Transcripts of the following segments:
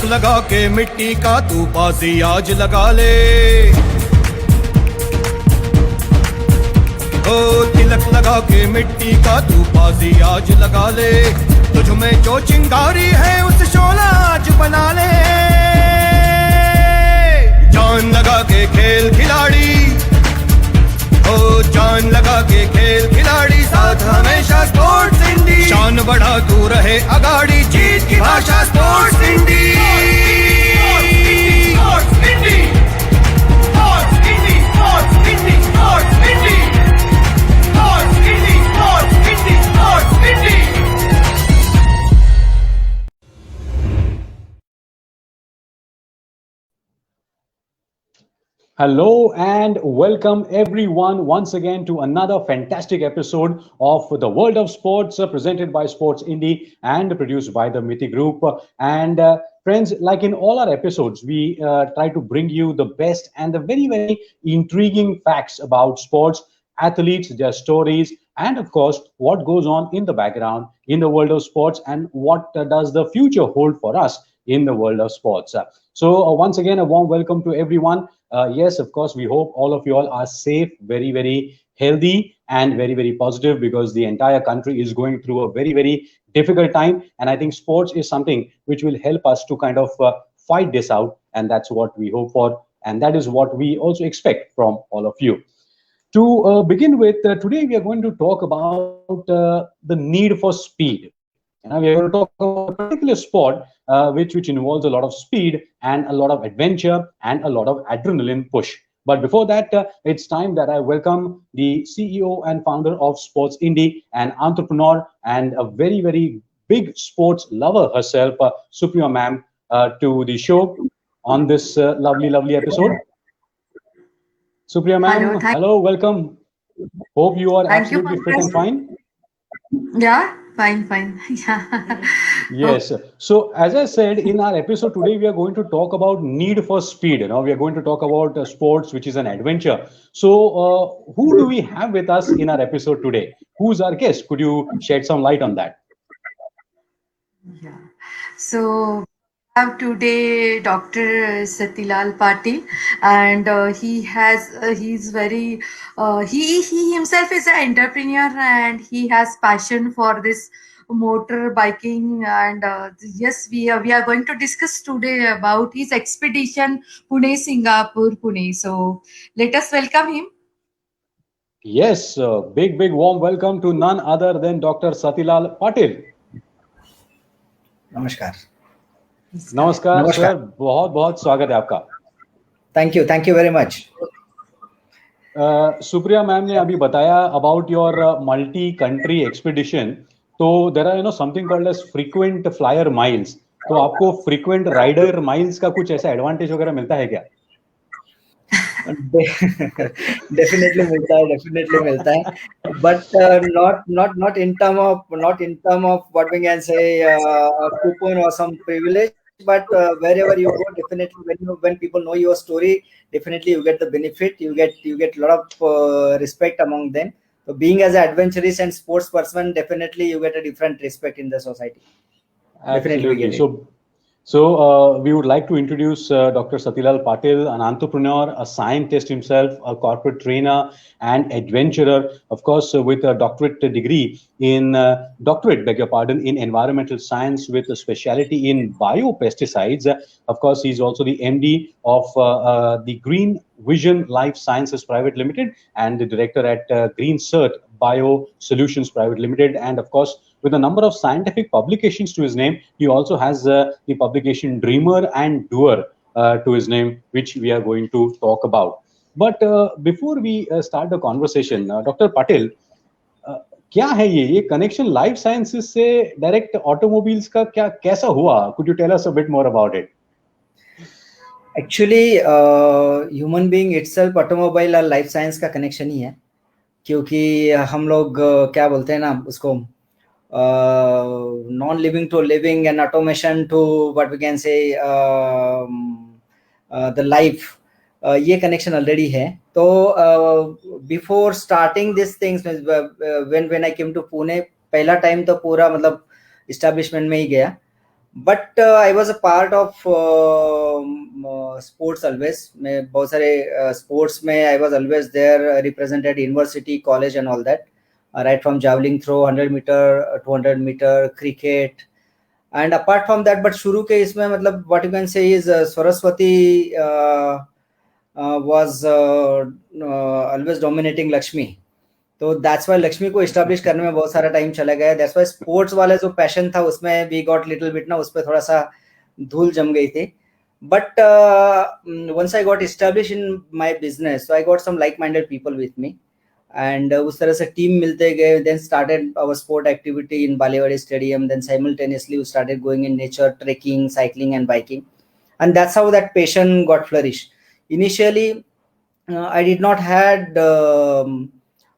तिलक लगा के मिट्टी का तू बाजी आज लगा ले, ओ तिलक लगा के मिट्टी का तू बाजी आज लगा ले, तुझ में जो चिंगारी है उस शोला आज बना ले। जान लगा के खेल खिलाड़ी, ओ जान लगा के खेल खिलाड़ी, साथ हमेशा स्पोर्ट्स इंडी, शान बढ़ा तू रहे अगाड़ी, जीत की भाषा स्पोर्ट्स इंडी। Hello and welcome everyone once again to another fantastic episode of the World of Sports presented by Sports Indie and produced by the Miti Group. And friends, like in all our episodes, we try to bring you the best and the very intriguing facts about sports, athletes, their stories, and of course, what goes on in the background in the world of sports and what does the future hold for us in the world of sports. So once again, a warm welcome to everyone. Yes, of course, we hope all of you all are safe, very healthy and very positive, because the entire country is going through a very difficult time. And I think sports is something which will help us to kind of fight this out. And that's what we hope for. And that is what we also expect from all of you. To begin with, today we are going to talk about the need for speed. We are going to talk about a particular sport which involves a lot of speed and a lot of adventure and a lot of adrenaline push. But before that, it's time that I welcome the CEO and founder of Sports Indie, an entrepreneur and a very big sports lover herself, Supriya ma'am, to the show on this lovely episode. Supriya ma'am, hello, welcome. Hope you are absolutely fit and fine. Yeah, fine. Yeah. Yes. So as I said, in our episode today, we are going to talk about need for speed. We are going to talk about sports, which is an adventure. So who do we have with us in our episode today? Who's our guest? Could you shed some light on that? Yeah. So we have today Dr. Satilal Patil, and he himself is an entrepreneur, and he has passion for this motor biking. And yes, we are going to discuss today about his expedition Pune Singapore Pune. So let us welcome him. Yes, big warm welcome to none other than Dr. Satilal Patil. नमस्कार sir, बहुत स्वागत है आपका. Thank you very much. Supriya ma'am ने अभी बताया about your multi country expedition. तो there are something called as frequent flyer miles. तो आपको फ्रीक्वेंट राइडर माइल्स का कुछ ऐसा एडवांटेज वगैरह मिलता है क्या? डेफिनेटली मिलता है, but not in term of what we can say a coupon or some privilege, but wherever you go, definitely when people know your story, definitely you get the benefit, you get a lot of respect among them. So being as an adventurous and sports person, definitely you get a different respect in the society. Absolutely. So we would like to introduce Dr. Satilal Patil, an entrepreneur, a scientist himself, a corporate trainer and adventurer, of course, with a doctorate degree in in environmental science with a specialty in biopesticides. Of course, he's also the MD of the Green Vision Life Sciences Private Limited and the director at Green Cert Bio Solutions Private Limited. And of course, with a number of scientific publications to his name, he also has the publication Dreamer and Doer to his name, which we are going to talk about. But before we start the conversation, Dr. Patil, क्या है ये connection life sciences से direct automobiles का कैसा हुआ? Could you tell us a bit more about it? Actually, human being itself automobile और life science का connection ही है, क्योंकि हम लोग क्या बोलते हैं ना उसको, non-living to living and automation to what we can say the life, ये connection already है. तो before starting these things, when I came to Pune, पहला time तो पूरा मतलब establishment में ही गया. But I was a part of sports always. मैं बहुत सारे स्पोर्ट्स में I was always there, represented university, college and all that, right from javelin throw, 100 metre, 200 metre, cricket. And apart from that, but शुरू के इसमें मतलब what you can say is Saraswati was always dominating Lakshmi. तो that's why Lakshmi को establish करने में बहुत सारा टाइम चला गया. दैट्स वाई स्पोर्ट्स वाला जो पैशन था उसमें वी गॉट लिटिल बिट ना, उस पर थोड़ा सा धूल जम गई थी. But once I got establish in my business, so I got some like minded people with me, and उस तरह से टीम मिलते गए. Then started our sport activity in Balewadi stadium. Then simultaneously we started going in nature, trekking, cycling and biking, and that's how that passion got flourished. Initially, I did not had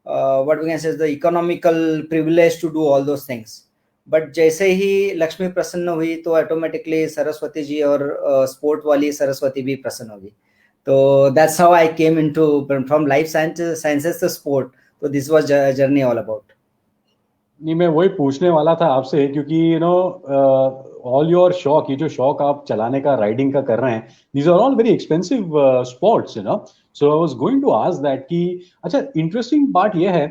what we can say is the economical privilege to do all those things. But जैसे ही लक्ष्मी प्रसन्न हुई तो automatically Saraswati ji और sport वाली सरस्वती भी प्रसन्न होगी. तो that's how I came into from life sciences to sport. So this was journey all about. नहीं, मैं वही पूछने वाला था आपसे, क्योंकि ऑल योर शौक, ये जो शौक आप चलाने का, राइडिंग का कर रहे हैं, these are all very expensive sports, so I was going to ask that कि अच्छा, इंटरेस्टिंग पार्ट ये है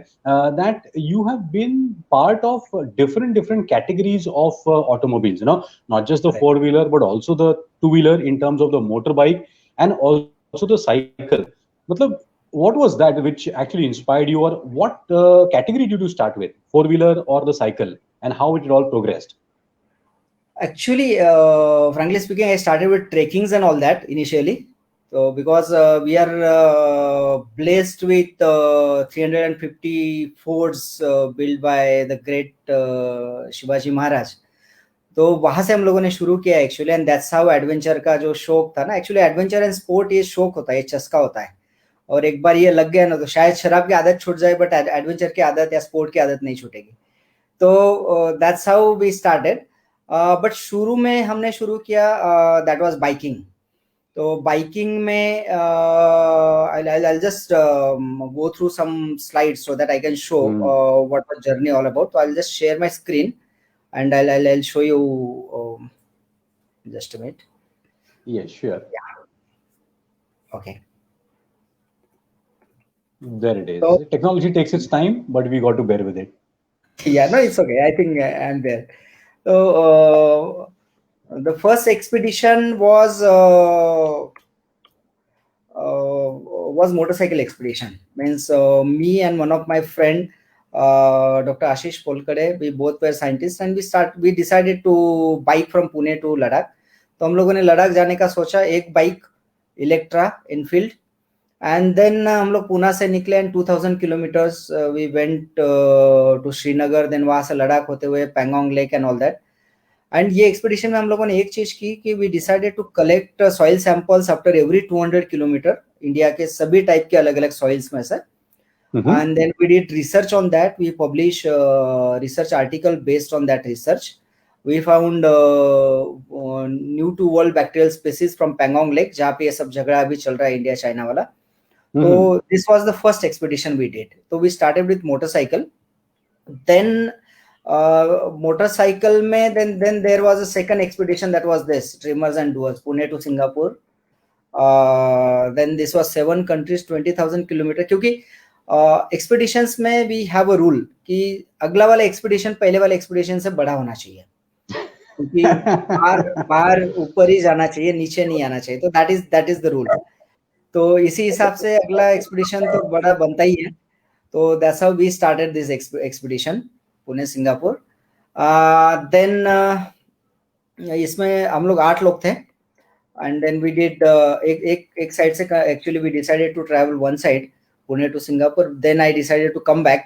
that you have been part of different categories of automobiles, not just the four wheeler but also the two wheeler in terms of the motor bike and also the cycle. मतलब what was that which actually inspired you, or what category did you start with, four wheeler or the cycle, and how it all progressed? Actually, frankly speaking, I started with trekkings and all that initially. So because we are blessed with 350 Fords built by the great Shivaji Maharaj. तो वहां से हम लोगों ने शुरू किया actually, and that's how adventure का जो शौक था ना, एक्चुअली एडवेंचर एंड स्पोर्ट ये शौक होता है, ये चस्का होता है, और एक बार ये लग गया ना तो शायद शराब की आदत छूट जाए बट एडवेंचर की आदत या स्पोर्ट की आदत नहीं छूटेगी. तो that's how we started. But शुरू में हमने शुरू किया दैट वाज बाइकिंग. तो बाइकिंग में I'll just go through some slides so that I can show what the journey all about. So I'll just share my screen and I'll show you just a minute. Yeah, sure. Yeah. Okay. There it is. So, technology takes its time, but we got to bear with it. Yeah, no, it's okay. I think I'm there. So the first expedition was motorcycle expedition. Means me and one of my friend, Dr. Ashish Polkade, we both were scientists, and we decided to bike from Pune to Ladakh. तो हम लोगों ने लद्दाख जाने का सोचा, एक bike Electra Enfield. And then हम लोग पुणे से निकले and 2000 kilometers we went to Srinagar. Then वहाँ से लद्दाख होते हुए Pangong lake and all that. And ये एक्सपीडिशन में हम लोगों ने एक चीज की कि we decided to collect soil samples after every 200 kilometer, India के सभी टाइप के अलग अलग सॉइल्स में से. And then we did research on that. We publish research article based on that research. We found new to world bacterial species from Pangong Lake, जहाँ पे ये सब झगड़ा अभी चल रहा है इंडिया चाइना वाला. So this was the first expedition we did. So we started with motorcycle. Then motorcycle में then there was a second expedition, that was this Dreamers and Doers, Pune to Singapore. Then this was 7 countries, 20,000 kilometer. क्योंकि expeditions में we have a rule कि अगला वाला expedition पहले वाले expedition से बड़ा होना चाहिए, क्योंकि बाहर ऊपर ही जाना चाहिए, नीचे नहीं आना चाहिए. तो that is the rule. तो इसी हिसाब से अगला एक्सपीडिशन तो बड़ा बनता ही है. तो that's how we started this expedition Pune Singapore. Then इसमें हम लोग 8 लोग थे, एंड देन वी डिड एक साइड से actually we decided to travel one side Pune to Singapore. Then I decided to come back.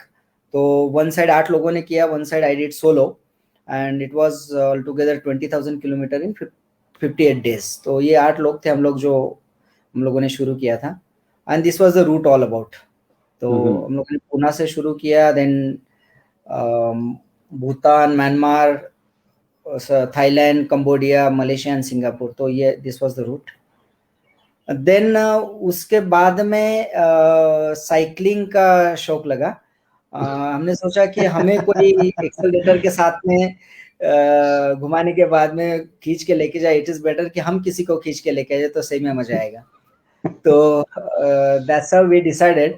तो वन साइड 8 लोगों ने किया, one side I did solo, and it was all together 20,000 kilometre in 58 days. तो ये 8 लोग थे हम लोग जो हम लोगों ने शुरू किया था. And this was the route all about. तो हम लोगों ने पुणे से शुरू किया, then Bhutan, Myanmar, Thailand, Cambodia, Malaysia and Singapore. तो ये दिस वाज द रूट. देन उसके बाद में साइकिलिंग का शौक लगा. हमने सोचा कि हमें कोई एक्सेलरेटर के साथ में घुमाने के बाद में खींच के लेके जाए, इट इज बेटर कि हम किसी को खींच के लेके जाए, तो सही में मजा आएगा। तो that's how we decided.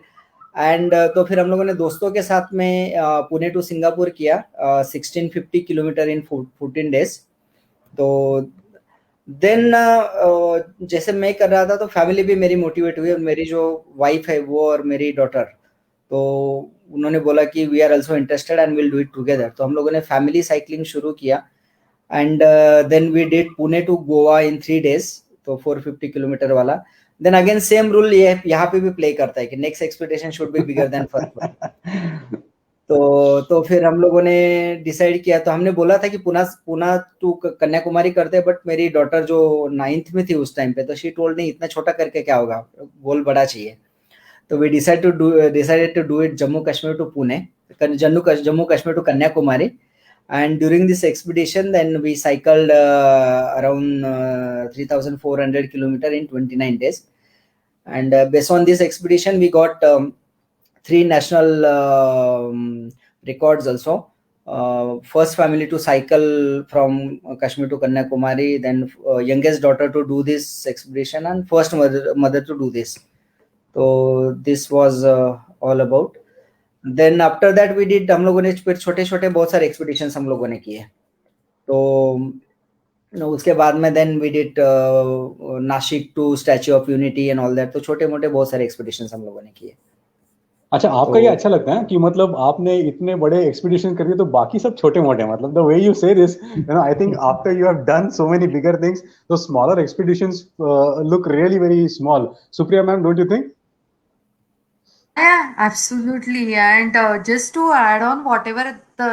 And तो फिर हम लोगों ने दोस्तों के साथ में पुणे टू सिंगापुर किया, 1650 किलोमीटर इन 14 डेज। तो देन जैसे मैं कर रहा था तो फैमिली भी मेरी मोटिवेट हुई, और मेरी जो वाइफ है वो और मेरी डॉटर, तो उन्होंने बोला कि we are also interested and will do it together. तो हम लोगों ने फैमिली साइकिलिंग शुरू किया, and then we did Pune to Goa in 3 days, तो 450 किलोमीटर वाला। देन अगेन सेम रूल ये यहाँ पे भी प्ले करता है कि next expectation should be bigger than first. तो फिर हम लोगों ने डिसाइड किया, तो हमने बोला था कि पुणे टू कन्याकुमारी करते हैं, बट मेरी डॉटर जो 9th में थी उस टाइम पे, तो शी टोल्ड नहीं, इतना छोटा करके क्या होगा, गोल बड़ा चाहिए। तो we decided to do it Jammu Kashmir to Pune, Jammu Kashmir to Kanyakumari. And during this expedition, then we cycled around 3,400 kilometer in 29 days. And based on this expedition, we got 3 national records also. First family to cycle from Kashmir to Kanyakumari, then youngest daughter to do this expedition, and first mother to do this. So this was all about. Then after that we did, हम लोगों ने फिर छोटे छोटे बहुत सारे expeditions हम लोगों ने किए। तो उसके बाद में then we did Nashik to Statue of Unity and all that. तो छोटे मोटे बहुत सारे एक्सपीडिशंस हम लोगों ने किए। अच्छा, आपका ये अच्छा लगता है कि मतलब आपने इतने बड़े एक्सपीडिशन कर दिए तो बाकी सब छोटे मोटे, मतलब द वे यू से this, you know, I think after you have done so many bigger things, the smaller expeditions look really very small. Supriya ma'am, don't you think? Yeah, absolutely. And just to add on whatever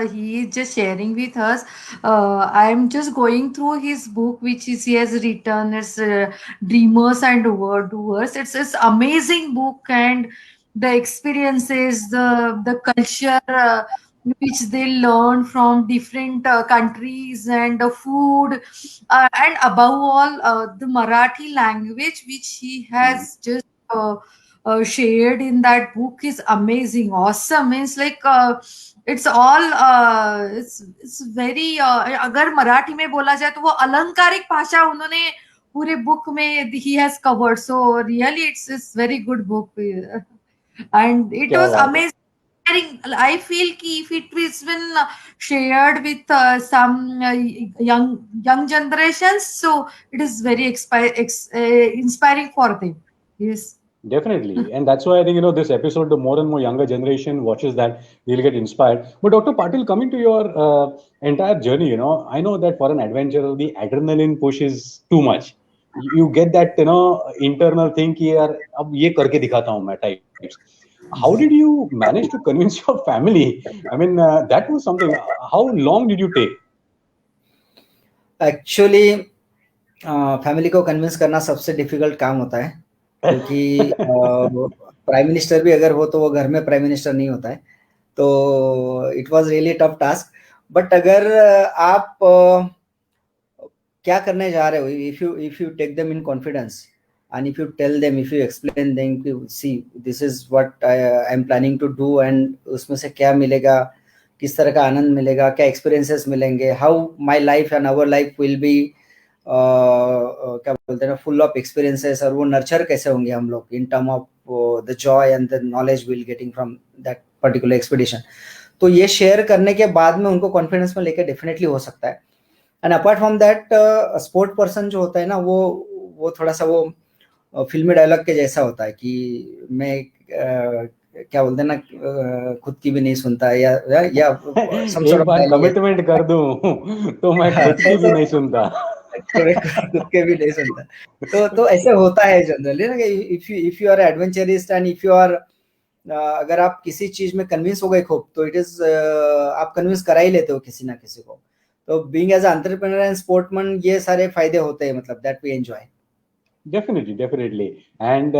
he is just sharing with us, I'm just going through his book, which is he has written. It's Dreamers and Word Doers. It's amazing book, and the experiences, the culture which they learn from different countries, and the food, and above all, the Marathi language, which he has just. Shared in that book is amazing, awesome. It's like it's all it's very अगर मराठी में बोला जाए तो वो अलंकारिक भाषा उन्होंने पूरे book में he has covered. So really it's very good book, and it क्या was बात है। amazing. I feel कि if it was been shared with some young generations, so it is very inspiring for them. Yes. Definitely. And that's why I think, you know, this episode, the more and more younger generation watches that, they'll get inspired. But Dr. Patil, coming to your entire journey, you know, I know that for an adventurer, the adrenaline push is too much. You get that, you know, internal thing कि यार अब ये करके दिखाता हूँ मैं types. How did you manage to convince your family? I mean, that was something. How long did you take? Actually family को convince करना सबसे डिफिकल्ट काम होता है, क्योंकि प्राइम मिनिस्टर भी अगर हो तो वो घर में प्राइम मिनिस्टर नहीं होता है। तो it was really tough task. But अगर आप क्या करने जा रहे हो, if you take them in confidence and if you tell them, if you explain them कि see this is what I am planning to do, and उसमें से क्या मिलेगा, किस तरह का आनंद मिलेगा, क्या एक्सपीरियंसेस मिलेंगे, how my life and our life will be क्या बोलते हैं, फुल ऑफ एक्सपीरियंसेस, और वो नर्चर कैसे होंगे हम लोग in term of the Joy and the knowledge will getting from that particular expedition. तो ये शेयर करने के बाद में उनको कॉन्फिडेंस में लेके डेफिनेटली हो सकता है। And apart from that, sport person जो होता है ना, वो थोड़ा सा वो फिल्मी डायलॉग के जैसा होता है कि मैं क्या बोलते हैं ना, खुद की भी नहीं सुनता, या एक बार कमिटमेंट कर दूं तो मैं खुद की भी नहीं सुनता। खुद के भी नहीं सुनता। तो ऐसे होता है जनरली ना, if you are adventurist and if you are अगर आप किसी चीज में कन्विंस हो गए खूब, तो इट इज आप कन्विंस करा ही लेते हो किसी ना किसी को। तो being as entrepreneur and sportsman, ये सारे फायदे होते हैं, मतलब that we enjoy. Definitely. And,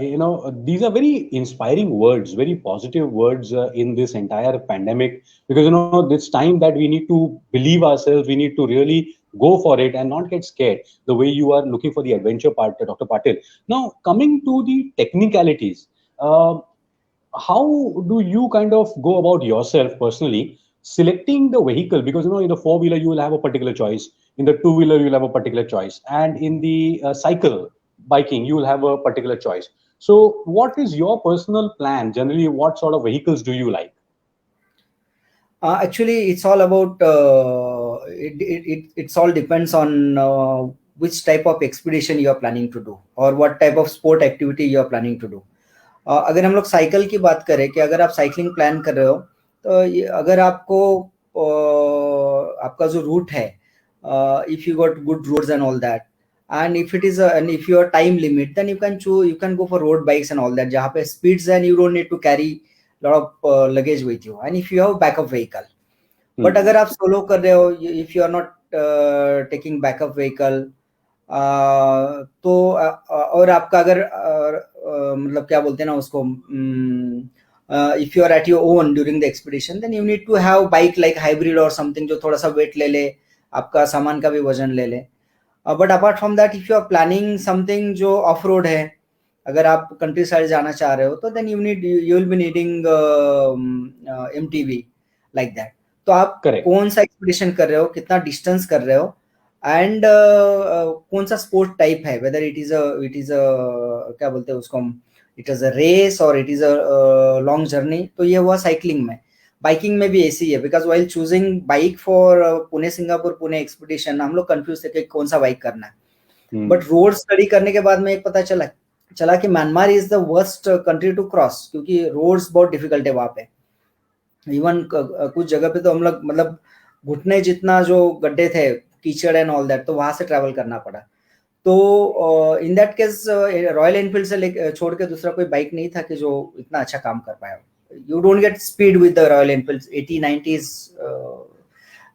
you know, these are very inspiring words, very positive words in this entire pandemic, because, you know, it's time that we need to believe ourselves. We need to really go for it and not get scared the way you are looking for the adventure part, Dr. Patil. Now, coming to the technicalities, how do you kind of go about yourself personally selecting the vehicle, because in the four-wheeler you will have a particular choice, in the two-wheeler you will have a particular choice, and in the cycle biking you will have a particular choice. So what is your personal plan generally? What sort of vehicles do you like? Actually, it's all about it's all depends on which type of expedition you are planning to do or what type of sport activity you are planning to do. अगर हम लोग cycle की बात करें कि अगर आप cycling plan कर रहे हो तो अगर आपको आपका जो रूट है, if you got good roads and all that, and if it is and if you are time limit, then you can go for road bikes and all that जहाँ पे speeds and you don't need to carry lot of luggage with you, and if you have backup vehicle. But अगर आप solo कर रहे हो, if you are not taking backup vehicle, तो और आपका अगर मतलब क्या बोलते हैं ना उसको, if you are at your own during the expedition, then you need to have bike like hybrid or something जो थोड़ा सा weight ले ले, आपका सामान का भी वजन ले ले. But apart from that, if you are planning something जो off road है, अगर आप कंट्री साइड जाना चाह रहे हो तो then you will be needing MTV like that. तो आप कौन सा एक्सपीडिशन कर रहे हो, कितना डिस्टेंस कर रहे हो, एंड कौन सा स्पोर्ट टाइप है, वेदर इट इज क्या बोलते हैं उसको हम, इट इज अ रेस और it is a long journey. तो ये हुआ साइकिलिंग में. बाइकिंग में भी ऐसी है, because while choosing bike for Pune Singapore Pune expedition हम लोग कंफ्यूज थे कि कौन सा बाइक करना है. बट रोड स्टडी करने के बाद में एक पता चला कि Myanmar is the worst country to cross, क्योंकि रोड्स बहुत डिफिकल्ट है वहां पे. इवन कुछ जगह पे तो हम लोग मतलब घुटने जितना जो गड्ढे थे, कीचड़ एंड ऑल दैट, तो वहां से ट्रैवल करना पड़ा. तो in that case royal Enfield से छोड़ के दूसरा कोई बाइक नहीं था कि जो इतना अच्छा काम कर पाया. You don't get speed with the Royal Enfield. 80-90 is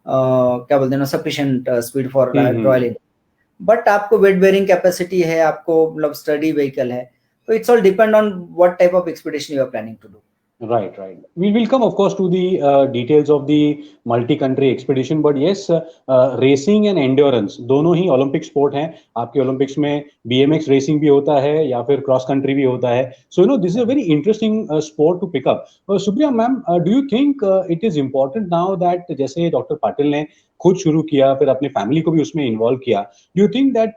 क्या बोलते हैं ना, sufficient speed for Royal Enfield. But आपको वेट बेयरिंग कैपेसिटी है, आपको मतलब स्टडी व्हीकल है. तो it's all depend on what type of expedition you are planning to do. Right. We will come, of course, to the details of the multi-country expedition. But yes, racing and endurance दोनों ही Olympic sport हैं. आपके Olympics में BMX racing भी होता है या फिर cross country भी होता है. So this is a very interesting sport to pick up. Supriya ma'am, do you think it is important now that जैसे डॉक्टर पाटिल ने खुद शुरू किया, फिर अपने फैमिली को भी उसमें इन्वॉल्व किया, do you think that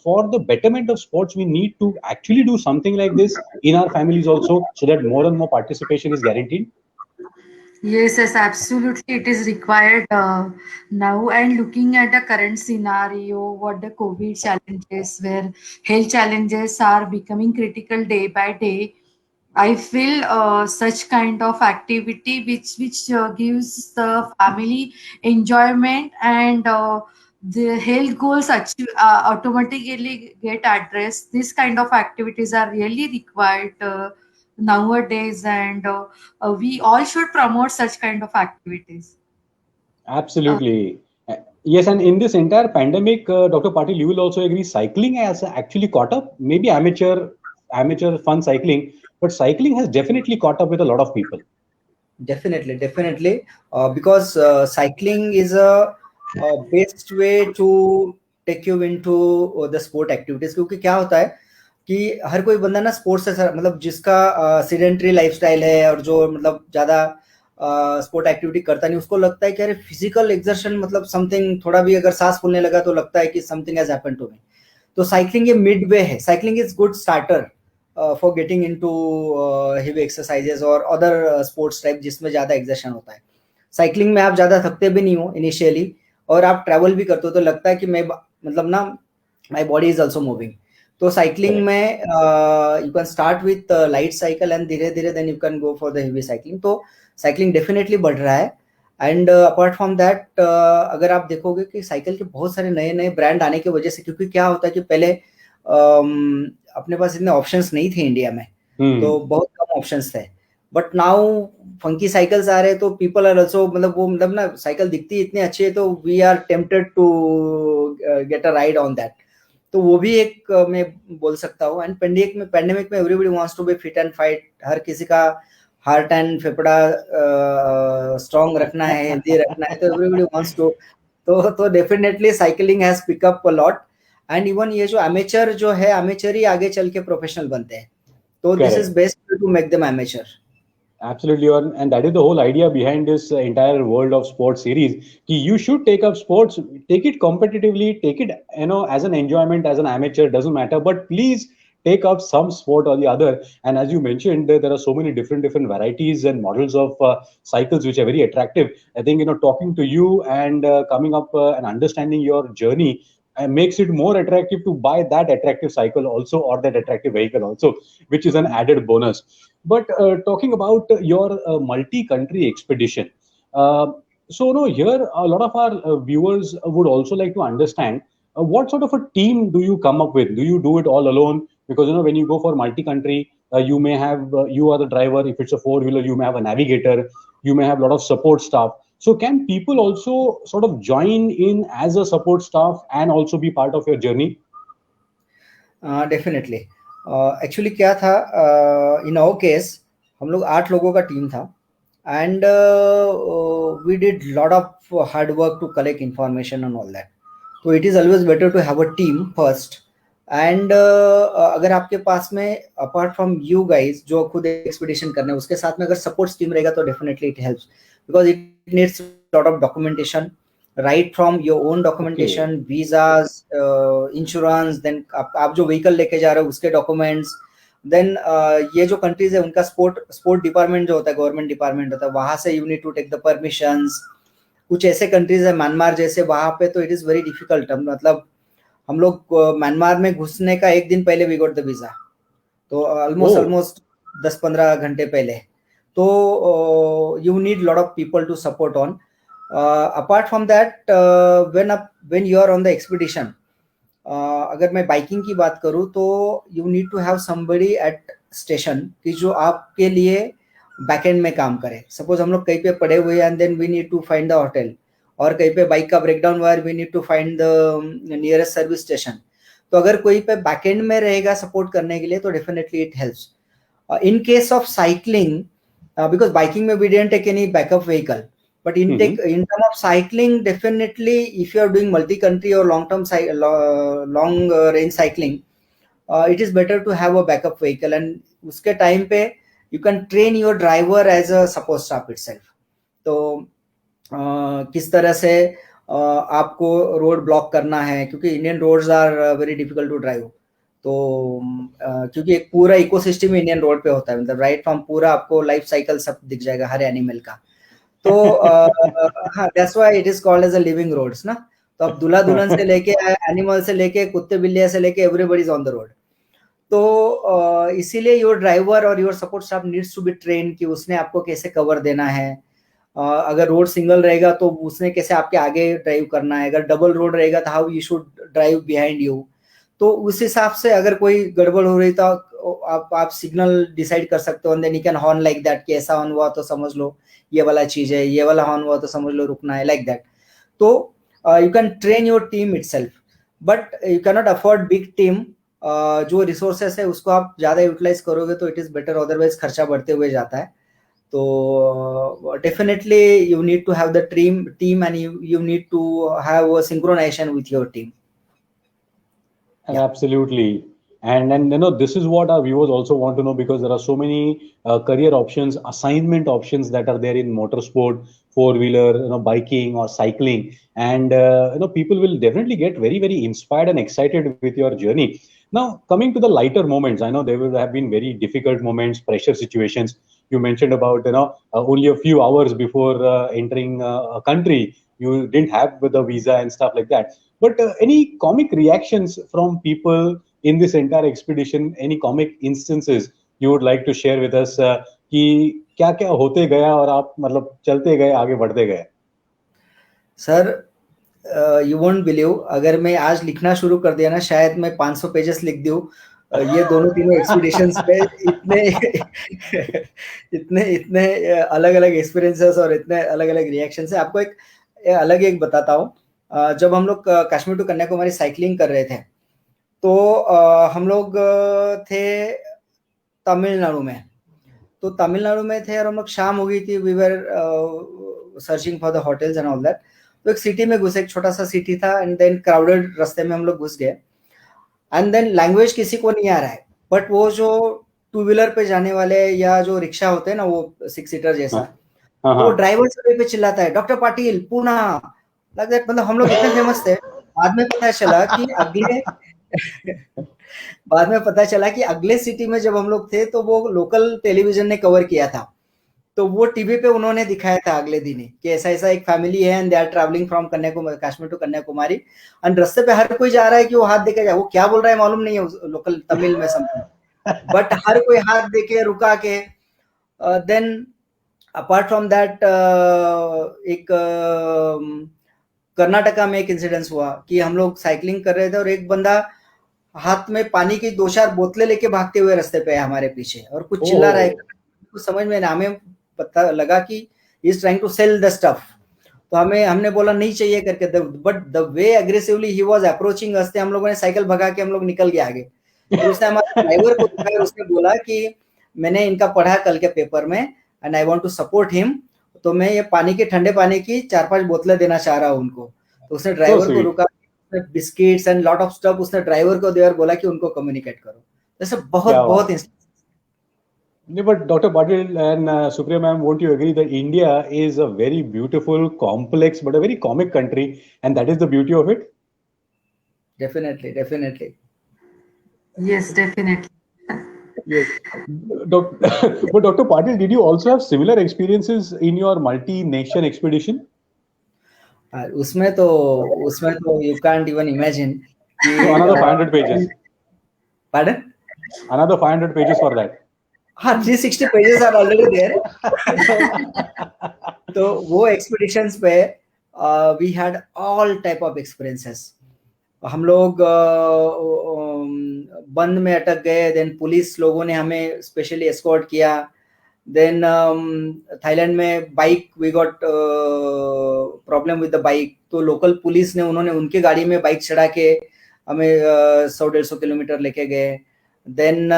for the betterment of sports we need to actually do something like this in our families also, so that more and more participation is guaranteed? Yes, absolutely. It is required now. And looking at the current scenario, what the COVID challenges, where health challenges are becoming critical day by day, I feel such kind of activity which gives the family enjoyment and the health goals automatically get addressed. This kind of activities are really required nowadays, and we all should promote such kind of activities. Absolutely. Yes, and in this entire pandemic, Dr. Patil, you will also agree, cycling has actually caught up. Maybe amateur fun cycling, but cycling has definitely caught up with a lot of people. Definitely. Because cycling is a best way to take you into the sport activities. क्योंकि क्या होता है कि हर कोई बंदा ना sports से मतलब जिसका सीडेंटरी लाइफस्टाइल है और जो मतलब ज्यादा स्पोर्ट एक्टिविटी करता नहीं, उसको लगता है कि अरे फिजिकल एक्सर्शन मतलब समथिंग, थोड़ा भी अगर सांस फूलने लगा तो लगता है कि something has happened to me. तो साइकिलिंग ये मिड वे है. Cycling is good starter for getting into heavy exercises और अदर स्पोर्ट्स टाइप जिसमें ज्यादा एक्सर्शन होता है. साइकिलिंग में आप ज्यादा थकते भी नहीं हो इनिशियली, और आप ट्रैवल भी करते हो तो लगता है कि मैं मतलब ना my body is also moving. तो साइकिलिंग में you can start with light cycle and धीरे धीरे then you can go for the heavy cycling. तो साइकिलिंग डेफिनेटली बढ़ रहा है. एंड अपार्ट फ्रॉम दैट अगर आप देखोगे कि साइकिल के बहुत सारे नए नए ब्रांड आने की वजह से, क्योंकि क्या होता है कि पहले अपने पास इतने ऑप्शंस नहीं थे इंडिया में, तो बहुत कम ऑप्शंस थे. बट नाउ फंकी साइकिल्स आ रहे हैं, तो पीपल आर ऑल्सो मतलब वो मतलब ना साइकिल दिखती है इतनी अच्छी है तो we are tempted to get a ride on that. तो वो भी एक मैं बोल सकता हूँ. एंड पेंडेमिक में everybody wants to be fit and fight. हर किसी का हार्ट एंड फेफड़ा स्ट्रॉन्ग रखना है, हेल्दी रखना है, तो एवरीबॉडी वांट्स टू. तो definitely cycling has pick up a lot. And even ये जो एमेचर जो है, एमेचर ही आगे चल के प्रोफेशनल बनते हैं. तो this is best to make them amateur. Absolutely, and that is the whole idea behind this entire World of Sports series. Ki you should take up sports, take it competitively, take it as an enjoyment, as an amateur, doesn't matter. But please take up some sport or the other. And as you mentioned, there are so many different varieties and models of cycles which are very attractive. I think talking to you and coming up and understanding your journey. Makes it more attractive to buy that attractive cycle also or that attractive vehicle also, which is an added bonus. But talking about your multi-country expedition, so no, here a lot of our viewers would also like to understand what sort of a team do you come up with? Do you do it all alone? Because when you go for multi-country, you may have you are the driver. If it's a four-wheeler, you may have a navigator. You may have a lot of support staff. So can people also sort of join in as a support staff and also be part of your journey? Definitely actually क्या था, in our case हम लोग 8 लोगों का team था and we did lot of hard work to collect information and all that. तो it is always better to have a team first. And अगर आपके पास में अपार्ट फ्रॉम यू गाइज जो खुद एक्सपीडिशन करने उसके साथ में अगर सपोर्ट टीम रहेगा तो definitely it helps because it needs lot of documentation right from your own documentation, okay. Visas, insurance, then आप जो vehicle लेके जा रहे हो उसके documents, then ये जो countries है उनका sport department जो होता है government department होता है वहाँ से you need to take the permissions. कुछ ऐसे countries है म्यांमार जैसे वहाँ पे तो it is very difficult. मतलब हम लोग म्यांमार में घुसने का एक दिन पहले we got the visa, तो almost 10-15 घंटे पहले. तो you need lot of people to support on. Apart from that, when you are on the expedition, अगर मैं बाइकिंग की बात करूँ तो you need to have somebody at station कि जो आपके लिए बैकएंड में काम करे. सपोज हम लोग कहीं पे पड़े हुए and then we need to find the hotel, और कहीं पे बाइक का ब्रेकडाउन हुआ we need to find the nearest service station. तो अगर कोई पे बैकएंड में रहेगा सपोर्ट करने के लिए तो definitely it helps. In case of cycling, because biking में we didn't take any backup vehicle. But in terms of cycling, definitely, if you are doing multi-country or long range cycling, it is better to have a backup vehicle. And उसके time पे you can train your driver as a support staff itself. तो किस तरह से आपको road block करना है, क्योंकि Indian roads are very difficult to drive. तो क्योंकि एक पूरा इकोसिस्टम इंडियन रोड पे होता है, मतलब राइट फ्रॉम पूरा आपको लाइफ साइकिल सब दिख जाएगा हर एनिमल का. तो हाँ, that's why it is called as a living roads ना. तो अब दूल्हा दुल्हन से लेके एनिमल से लेके कुत्ते बिल्लियाँ से लेके everybody is on the road. तो इसीलिए योर ड्राइवर और your support staff needs to be train कि उसने आपको कैसे कवर देना है. अगर रोड सिंगल रहेगा तो उसने कैसे आपके आगे ड्राइव करना है. अगर डबल रोड रहेगा तो how you should drive behind you. तो उस हिसाब से अगर कोई गड़बड़ हो रही तो आप सिग्नल डिसाइड कर सकते हो. Then you can horn like that कि ऐसा ऑन हुआ तो समझ लो ये वाला चीज है, ये वाला हॉर्न हुआ तो समझ लो रुकना है, लाइक दैट. तो you can train your team itself, but you can not afford big team. जो रिसोर्सेस है उसको आप ज्यादा यूटिलाइज करोगे तो इट इज बेटर, अदरवाइज खर्चा बढ़ते हुए जाता है. तो definitely you need to have the team and you need to have a synchronisation with your team. Absolutely. And this is what our viewers also want to know, because there are so many career options, assignment options that are there in motorsport, four-wheeler, biking or cycling, and people will definitely get very, very inspired and excited with your journey. Now, coming to the lighter moments, I know there will have been very difficult moments, pressure situations. You mentioned about only a few hours before entering a country, you didn't have the visa and stuff like that. But any comic reactions from people in this entire expedition, any comic instances you would like to share with us कि क्या क्या होते गया और आप मतलब चलते गए, आगे बढ़ते गए? सर, यू वोंट बिलीव, अगर मैं आज लिखना शुरू कर दिया ना शायद मैं 500 पेजेस लिख दूं. ये दोनों तीनों एक्सपीडिशंस पे इतने अलग अलग एक्सपीरियंसेस और इतने अलग अलग रिएक्शंस है. आपको एक अलग एक बताता हूँ. जब हम लोग कश्मीर टू कन्याकुमारी साइकिलिंग कर रहे थे तो हम लोग थे तमिलनाडु में. तो तमिलनाडु में थे और हम लोग शाम हो गई थी. We were searching for the hotels and all that. तो एक सिटी में घुसे, एक छोटा सा सिटी था, एंड देन क्राउडेड रास्ते में हम लोग घुस गए. एंड देन लैंग्वेज किसी को नहीं आ रहा है, बट वो जो टू व्हीलर पे जाने वाले या जो रिक्शा होते हैं ना, वो 6 सीटर जैसा, हाँ वो हाँ ड्राइवर सभी पे चिल्लाता है, डॉक्टर पाटिल पूना, लग दैट, मतलब हम लोग इतने फेमस थे। बाद में पता चला कि अगले बाद में पता चला कि अगले सिटी में जब हम लोग थे तो वो लोकल टेलीविजन ने कवर किया था, तो वो टीवी पे उन्होंने दिखाया था अगले दिन ही कि ऐसा ऐसा एक फैमिली है and they are travelling from Kanyakumari, Kashmir to Kanyakumari, and रास्ते पे हर कोई जा रहा है कि वो हाथ देके जाए, वो क्या बोल रहा है मालूम नहीं है, लोकल तमिल में समथिंग, बट हर कोई हाथ देके रुका के। देन अपार्ट फ्रॉम दैट एक कर्नाटका में एक इंसिडेंस हुआ कि हम लोग साइकिलिंग कर रहे थे और एक बंदा हाथ में पानी की 2-4 बोतलें लेके भागते हुए रास्ते पे है हमारे पीछे और कुछ चिल्ला रहा है, कुछ समझ में नहीं, हमें पता लगा कि is trying to sell the stuff, तो हमने बोला नहीं चाहिए करके, but the way aggressively he was approaching us, हम लोगों ने साइकिल भगा के हम लोग निकल गए आगे। फिर उसने हमारे ड्राइवर को दिखाया, उसने बोला कि मैंने इनका पढ़ा कल के पेपर में and I want to support him, तो मैं ये पानी के, ठंडे पानी की 4-5 बोतलें देना चाह रहा हूँ उनको। तो उसने ड्राइवर को रुका, biscuits and lot of stuff उसने ड्राइवर को दिया और बोला कि उनको कम्युनिकेट करो। जैसे बहुत बहुत No, but Dr. Patil and Supriya ma'am, won't you agree that India is a very beautiful, complex, but a very comic country, and that is the beauty of it? Definitely, definitely. Yes, definitely. Yes. But Dr. Patil, did you also have similar experiences in your multi-nation expedition? उसमें तो you can't even imagine. So another 500 pages. Pardon? Another 500 pages for that. हाँ, 360 pages are already there. तो वो expeditions पे we had all type of experiences. हम लोग बंद में अटक गए, देन पुलिस लोगों ने हमें स्पेशली एस्कॉर्ट किया, देन थाईलैंड में bike, we got problem with the bike, तो लोकल पुलिस ने, उन्होंने उनके गाड़ी में बाइक चढ़ा के हमें 100-150 किलोमीटर लेके गए। देन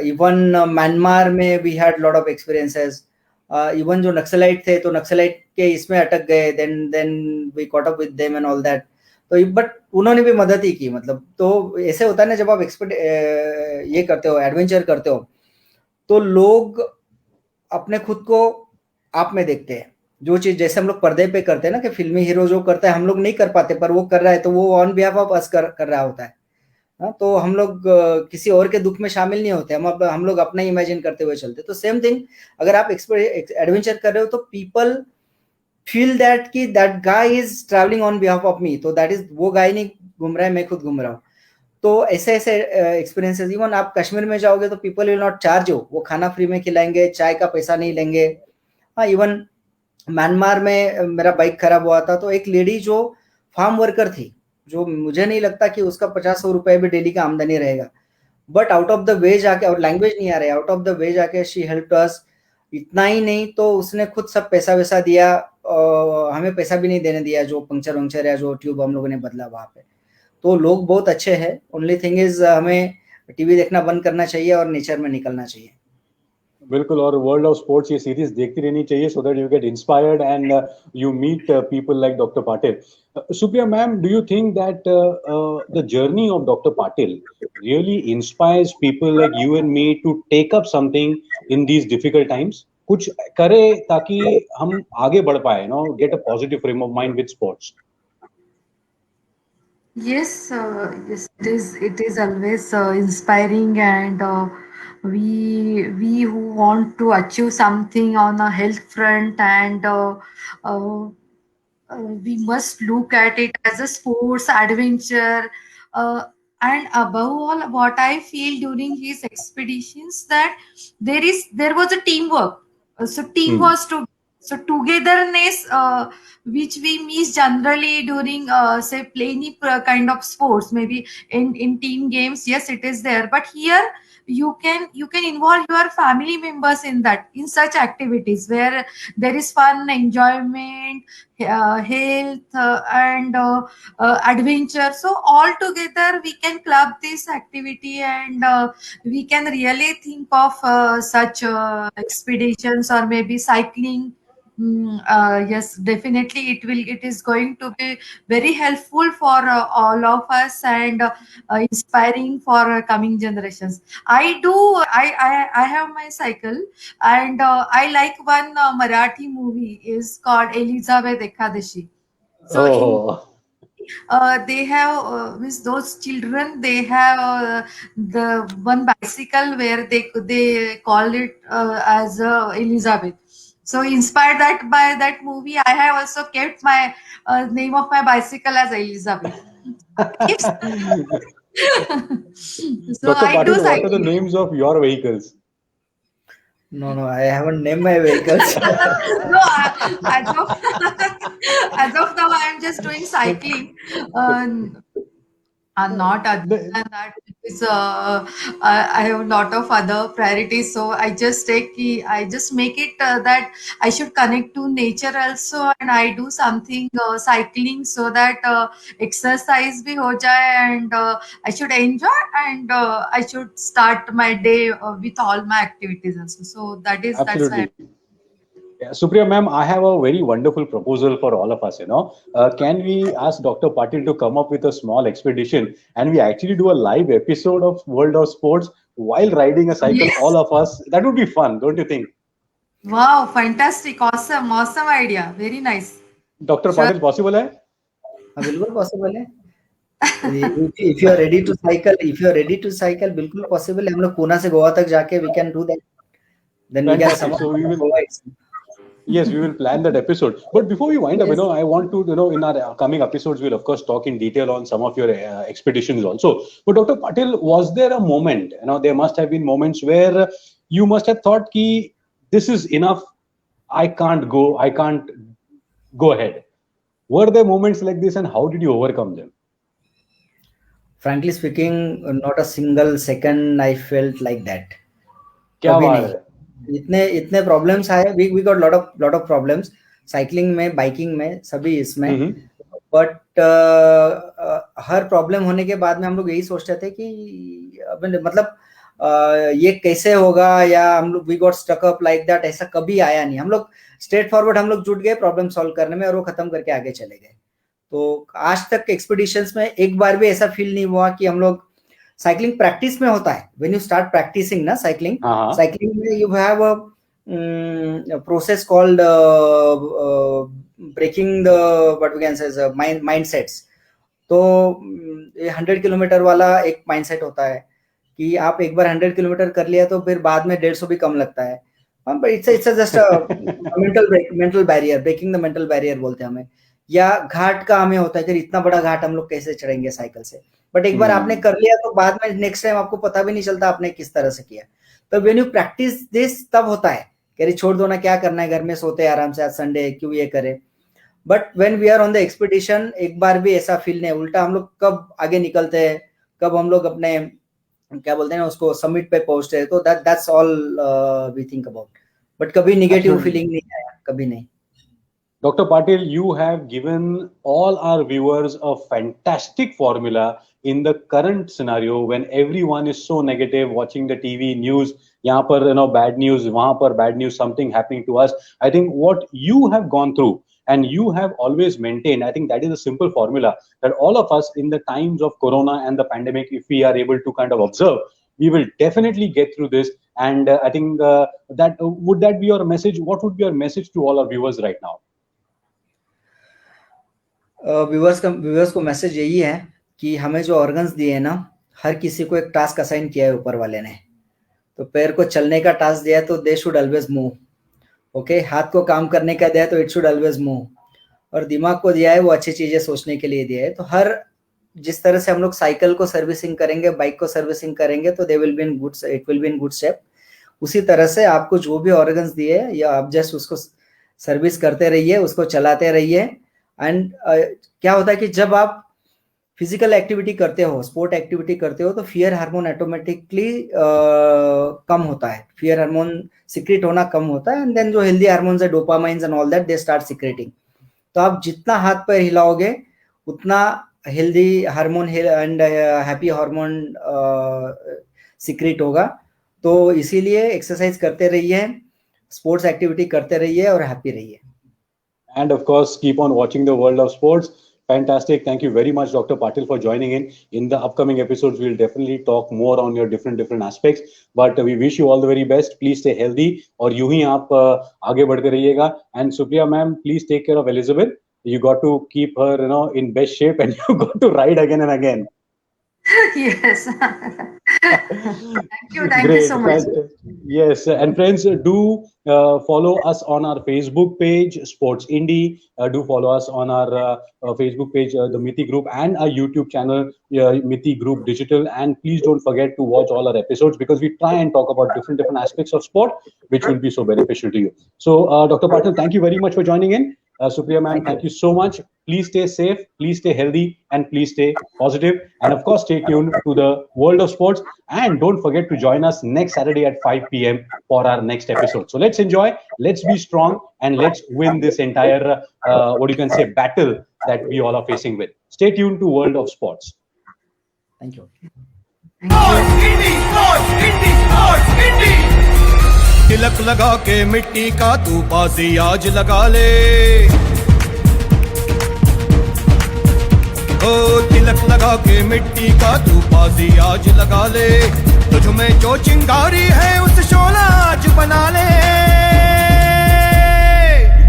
इवन म्यांमार में we had lot of experiences, even जो नक्सलाइट थे तो नक्सलाइट के इसमें अटक गए, then we caught up with them and all that, तो बट उन्होंने भी मदद ही की, मतलब तो ऐसे होता है ना, जब आप ये करते हो, एडवेंचर करते हो, तो लोग अपने खुद को आप में देखते हैं, जो चीज जैसे हम लोग पर्दे पे करते हैं ना कि फिल्मी हीरो जो करता है हम लोग नहीं कर पाते, पर वो कर रहा है तो वो ऑन बिहाफ ऑफ अस कर रहा होता है। तो हम लोग किसी और के दुख में शामिल नहीं होते, हम लोग अपना इमेजिन करते हुए चलते। तो सेम थिंग, अगर आप एडवेंचर कर रहे हो तो पीपल फील दैट कि that guy is travelling on behalf of me, तो दैट इज, वो गाय नहीं घूम रहा है, मैं खुद घूम रहा हूँ। तो ऐसे ऐसे एक्सपीरियंसेस, इवन आप कश्मीर में जाओगे तो people will not charge you, वो खाना फ्री में खिलाएंगे, चाय का पैसा नहीं लेंगे। हाँ, इवन म्यांमार में मेरा बाइक खराब हुआ था, तो एक लेडी जो फार्म वर्कर थी, जो मुझे नहीं लगता कि उसका 50-100 रुपए भी डेली का आमदनी रहेगा, but out of the way जाके, और लैंग्वेज नहीं आ रही, आउट ऑफ द वे जाके शी हेल्प अस। इतना ही नहीं तो उसने खुद सब पैसा वैसा दिया, हमें पैसा भी नहीं देने दिया जो पंक्चर वंक्चर या जो ट्यूब हम लोगों ने बदला वहां पे। तो लोग बहुत अच्छे हैं। ओनली थिंग इज हमें टीवी देखना बंद करना चाहिए और नेचर में निकलना चाहिए। बिल्कुल, और वर्ल्ड ऑफ स्पोर्ट्स ये सीरीज देखती रहनी चाहिए, so that you get inspired and you meet people like Dr. Patil. Supriya ma'am, do you think that the journey of Dr. Patil really inspires people like you and me to take up something in these difficult times? कुछ करे ताकि हम आगे बढ़ पाए, get a positive frame of mind with sports. Yes, yes, it is always inspiring, and we who want to achieve something on a health front, and uh, we must look at it as a sports adventure. Uh, and above all, what I feel during his expeditions, that there was a teamwork. So team was to, so togetherness, which we miss generally during say playing kind of sports, maybe in team games. Yes, it is there, but here you can involve your family members in that, in such activities where there is fun, enjoyment, health, and adventure. So all together we can club this activity, and we can really think of such expeditions, or maybe cycling, Yes, definitely it is going to be very helpful for all of us and inspiring for coming generations. I have my cycle, and I like one Marathi movie is called Elizabeth Ekadashi. So in Oh, they have means those children, they have the one bicycle where they call it as Elizabeth. So inspired that by that movie, I have also kept my name of my bicycle as Elizabeth. If so Dr. I do Patil, what are the cycling. names of your vehicles? No, I haven't named my vehicles. No, as of as of now, I am just doing cycling. Not other The- than that, because I have a lot of other priorities. So I just make it that I should connect to nature also, and I do something cycling so that exercise bhi ho jaye, and I should enjoy, and I should start my day with all my activities also. So that's why. Absolutely. Yeah, Supriya ma'am, I have a very wonderful proposal for all of us. Can we ask Dr. Patil to come up with a small expedition and we actually do a live episode of World of Sports while riding a cycle, all Yes. of us? That would be fun, don't you think? Wow, fantastic, awesome idea. Very nice. Dr. Sure. Patil, possible hai? हाँ बिल्कुल possible है. If you are ready to cycle, बिल्कुल possible है. हम लोग पुणे से गोवा तक जाके we can do that. Then we can sum Fantastic. up So we will, Goa itself. yes, we will plan that episode. But before we wind up, Yes. I want to, in our coming episodes, we'll of course talk in detail on some of your expeditions also. But Dr. Patil, was there a moment, there must have been moments where you must have thought, ki, this is enough. I can't go ahead. Were there moments like this and how did you overcome them? Frankly speaking, not a single second I felt like that. क्या कभी बात नहीं. है? इतने problems आए. We got lot of problems. Cycling में, biking में, सभी इसमें. बट हर प्रॉब्लम होने के बाद में हम लोग यही सोचते थे कि मतलब ये कैसे होगा, या हम लोग we got stuck up like that, ऐसा कभी आया नहीं. हम लोग स्ट्रेट फॉरवर्ड हम लोग जुट गए प्रॉब्लम सॉल्व करने में और वो खत्म करके आगे चले गए. तो आज तक एक्सपीडिशंस में एक बार भी ऐसा फील नहीं हुआ कि हम लोग साइकिलिंग प्रैक्टिस में होता है. व्हेन यू स्टार्ट प्रैक्टिसिंग ना साइकिलिंग में you have a process called breaking the what we can say mindsets. तो 100 किलोमीटर वाला एक माइंडसेट होता है कि आप एक बार 100 किलोमीटर कर लिया तो फिर बाद में 150 भी कम लगता है. But it's just mental barrier. Breaking the mental barrier बोलते हैं हमें. या घाट का हमें होता है कि इतना बड़ा घाट हम लोग कैसे चढ़ेंगे साइकिल से. बट एक बार आपने कर लिया तो बाद में नेक्स्ट टाइम आपको पता भी नहीं चलता आपने किस तरह से किया. तो व्हेन यू प्रैक्टिस दिस तब होता है कि अरे छोड़ दो ना, क्या करना है, घर में सोते आराम से, आज संडे है, क्यों ये करे. But when we are on the expedition एक बार भी ऐसा फील नहीं. उल्टा हम लोग कब आगे निकलते हैं, कब हम लोग अपने क्या बोलते हैं उसको समिट पे पहुंचते हैं, तो that's all we think about. But कभी नेगेटिव फीलिंग नहीं आया, कभी नहीं. Dr. Patil, you have given all our viewers a fantastic formula in the current scenario when everyone is so negative, watching the TV news, yahan par bad news, wahan par bad news, something happening to us. I think what you have gone through and you have always maintained, I think that is a simple formula that all of us in the times of Corona and the pandemic, if we are able to kind of observe, we will definitely get through this. And I think that would that be your message? What would be your message to all our viewers right now? Viewers को message यही है कि हमें जो organs दिए हैं ना, हर किसी को एक टास्क असाइन किया है ऊपर वाले ने. तो पैर को चलने का टास्क दिया है तो they should always move. Okay, हाथ को काम करने का दिया है तो इट शुड ऑलवेज मूव. और दिमाग को दिया है वो अच्छी चीजें सोचने के लिए दिया है. तो हर जिस तरह से हम लोग साइकिल को सर्विसिंग करेंगे, बाइक को सर्विसिंग करेंगे, तो they will be in good, it will be in good shape. उसी तरह से आपको जो भी ऑर्गन्स दिए है, या आप जस्ट उसको सर्विस करते रहिए, उसको चलाते रहिए. एंड क्या होता है कि जब आप फिजिकल एक्टिविटी करते हो, स्पोर्ट एक्टिविटी करते हो, तो फियर हार्मोन ऑटोमेटिकली कम होता है. फियर हार्मोन सिक्रेट होना कम होता है. एंड देन जो हेल्दी हार्मोन्स है, dopamines and all that, they start secreting. तो आप जितना हाथ पैर हिलाओगे उतना healthy hormone and happy hormone secret होगा. तो इसीलिए एक्सरसाइज करते रहिए, स्पोर्ट्स एक्टिविटी करते रहिए और हैप्पी रहिए. And of course, keep on watching the World of Sports. Fantastic. Thank you very much, Dr. Patil, for joining in. In the upcoming episodes, we'll definitely talk more on your different aspects. But we wish you all the very best. Please stay healthy. और यूं ही आप आगे बढ़ते रहिएगा. And Supriya ma'am, please take care of Elizabeth. You got to keep her, in best shape, and you got to ride again and again. Yes. Thank you Great. so much. Yes, and friends, do follow us on our Facebook page, Sports Indie. Do follow us on our Facebook page, the Miti Group, and our YouTube channel, Miti Group Digital. And please don't forget to watch all our episodes, because we try and talk about different aspects of sport, which will be so beneficial to you. So, Dr. Patil, thank you very much for joining in. Supriya ma'am, thank you so much. Please stay safe, please stay healthy, and please stay positive. And of course, stay tuned to the World of Sports. And don't forget to join us next Saturday at 5 p.m. for our next episode. So let's enjoy, let's be strong, and let's win this entire, battle that we all are facing with. Stay tuned to World of Sports. Thank you. तिलक लगा के मिट्टी का तू बाजी आज लगा ले, ओ तिलक लगा के मिट्टी का तू बाजी आज लगा ले, तुझ में जो चिंगारी है उस शोला आज बना ले,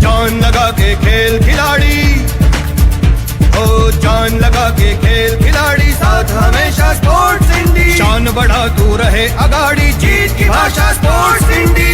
जान लगा के खेल खिलाड़ी, ओ जान लगा के खेल खिलाड़ी, साथ हमेशा स्पोर्ट्स इंडी, शान बढ़ा तू रहे अगाड़ी, जीत की भाषा स्पोर्ट्स इंडी।